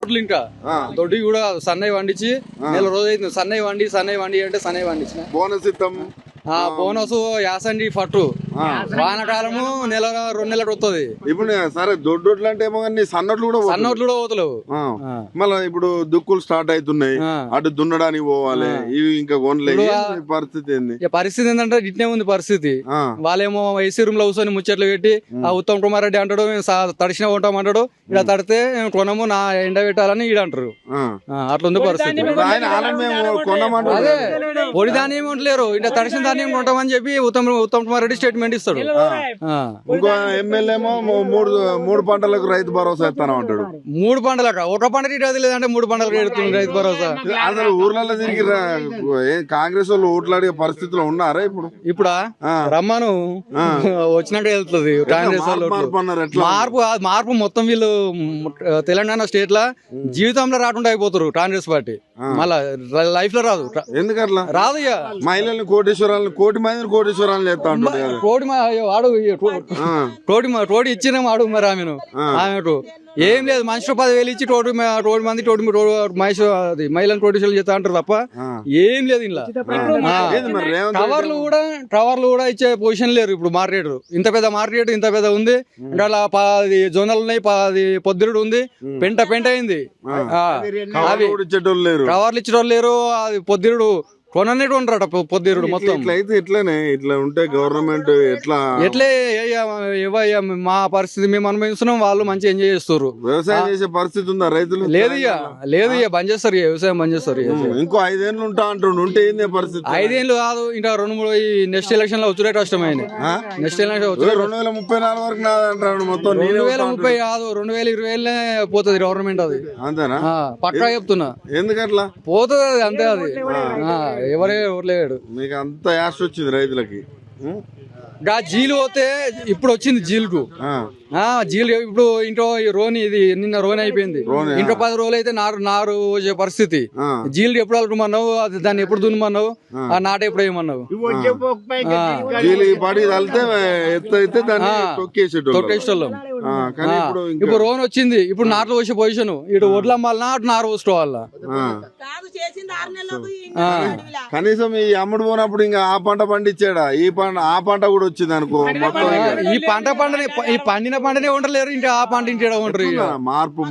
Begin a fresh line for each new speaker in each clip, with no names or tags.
దొడ్లు ఇంకా దొడ్డి కూడా సన్నయ్య వండించి నెల రోజు అయితే సన్నయ్య వండి అంటే సన్నయ్య వండించిన
బోనస్ ఇస్తాం.
బోనస్ యాసండి పట్టు వానకాలము నెల 2 నెలలకు వస్తుంది.
ఇప్పుడు సరే దొడ్డొడ్లు అంటే ఏమో కానీ సన్నట్లు కూడా
పోతలేవు.
మళ్ళీ ఇప్పుడు దుక్కులు స్టార్ట్ అవుతున్నాయి, అటు దున్నడానికి పోవాలి, ఇవి ఇంకా కొనలే. పరిస్థితి ఏంది?
పరిస్థితి ఏంటంటే ఇట్నే ఉంది పరిస్థితి. వాళ్ళేమో ఏసీ రూమ్ లో కూర్చొని ముచ్చట్లు పెట్టి ఉత్తమ్ కుమార్ రెడ్డి అంటాడు తడిసిన కొంటాం అంటాడు, ఇలా తడితే కొనము నా ఎండ పెట్టాలని ఈడ అంటారు. అట్లుంది పరిస్థితి. అదే పొడి ధాన్యం ఉండలేరు, ఇట్లా తడిసిన ధాన్యం కొంటామని చెప్పి ఉత్తమ్ కుమార్ రెడ్డి స్టేట్మెంట్ ఇస్తాడు.
ఇంకో ఎమ్మెల్యే ఏమో మూడు పంటలకు రైతు భరోసా ఇస్తాను అంటాడు.
3 పంటలకు ఒక పంట రేటు లేదంటే 3 పంటలకు పెడుతుంది రైతు భరోసా.
అసలు ఊర్లలో తిరిగి కాంగ్రెస్ వాళ్ళు ఓట్లాడే పరిస్థితిలో ఉన్నారా ఇప్పుడు?
ఇప్పుడా రమ్మను వచ్చినట్టు వెళ్తుంది కాంగ్రెస్ వాళ్ళు. మార్పు మొత్తం వీళ్ళు తెలంగాణ స్టేట్ లా జీవితంలో రాకుండా అయిపోతారు కాంగ్రెస్ పార్టీ. మళ్ళా లైఫ్ లో రాదు.
ఎందుకట్లా
రాదు. ఇక
మహిళల్ని కోటి మందిని కోటీశ్వరాలు చేస్తా ఉంటాడు.
టోటి ఇచ్చిన వాడు మరి ఆమెను ఏం లేదు. మనిషి 10,000 ఇచ్చి టోటి మంది మహిళలను కోటీశ్వరాలు చేస్తా అంటారు తప్ప ఏం లేదు. ఇలా టవర్లు కూడా ఇచ్చే పొజిషన్ లేరు ఇప్పుడు. మార్కెట్ ఇంత పెద్ద మార్కెట్ ఇంత పెద్ద ఉంది అంటే అలా 10 జోనలు ఉన్నాయి, 10 పొద్దుడు ఉంది, పెంట అయింది. టవర్లు ఇచ్చేటోళ్ళు లేరు. అది పొద్దుడు కొననేటు ఉండరట పొద్దురుడు మొత్తం.
ఇట్లయితే ఇట్లానే ఇట్లా ఉంటే గవర్నమెంట్ ఎట్లే
మా పరిస్థితి మేము అనుభవిస్తున్నాం, వాళ్ళు మంచి ఎంజాయ్ చేస్తారు.
వ్యవసాయం చేసే పరిస్థితి ఉందా రైతులు?
లేదు ఇక బంద్ చేస్తారు, వ్యవసాయం బంద్ చేస్తారు.
ఇంకో 5 ఏళ్ళు ఉంటా అంటుండు, ఉంటే ఏందే పరిస్థితి?
5 ఏళ్ళు కాదు, ఇంకా 2-3 నెక్స్ట్ ఎలక్షన్ లో వచ్చే కష్టమైంది. నెక్స్ట్ ఎలక్షన్
2034 వరకు నాదంటాడు మొత్తం.
2030 కాదు, 2020 పోతుంది గవర్నమెంట్. అది
అంతేనా?
పక్కా చెప్తున్నా.
ఎందుకట్లా
పోతుంది? అది అంతే. అది ఎవరే ఓట్లేడు.
మీకు అంత యాష్ వచ్చింది రైతులకి.
జీలు పోతే ఇప్పుడు వచ్చింది జీలుకు. జీలు ఇప్పుడు ఇంట్లో రోని, ఇది నిన్న రోని అయిపోయింది. ఇంట్లో 10 రోజులు అయితే నారు వచ్చే పరిస్థితి. జీలు ఎప్పుడు అల్లుమన్నావు, దాన్ని ఎప్పుడు దున్నమన్నావు, ఆ నాట ఎప్పుడు వేయమన్నావు. తొక్కేసేటోళ్ళం. ఇప్పుడు రోన్ వచ్చింది, ఇప్పుడు నాట్లు పోసే పొజిషన్. ఇటు వడ్లు అమ్మాలన్నా అటు నారు పోసుకోవాలా.
కనీసం ఈ అమ్ముడు పోనప్పుడు ఇంకా ఆ పంట పండించాడా, ఆ పంట కూడా వచ్చింది అనుకో.
ఈ పండిన పంటనే ఉండలేరు, ఇంకా ఆ పంట ఇంటి ఉండరు. మార్పు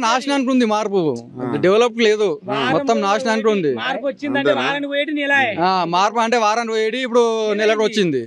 నాశనానికి ఉంది. మార్పు డెవలప్ లేదు, మొత్తం నాశనానికి ఉంది. మార్పు అంటే వారానికి పోయేది ఇప్పుడు నెలకు వచ్చింది.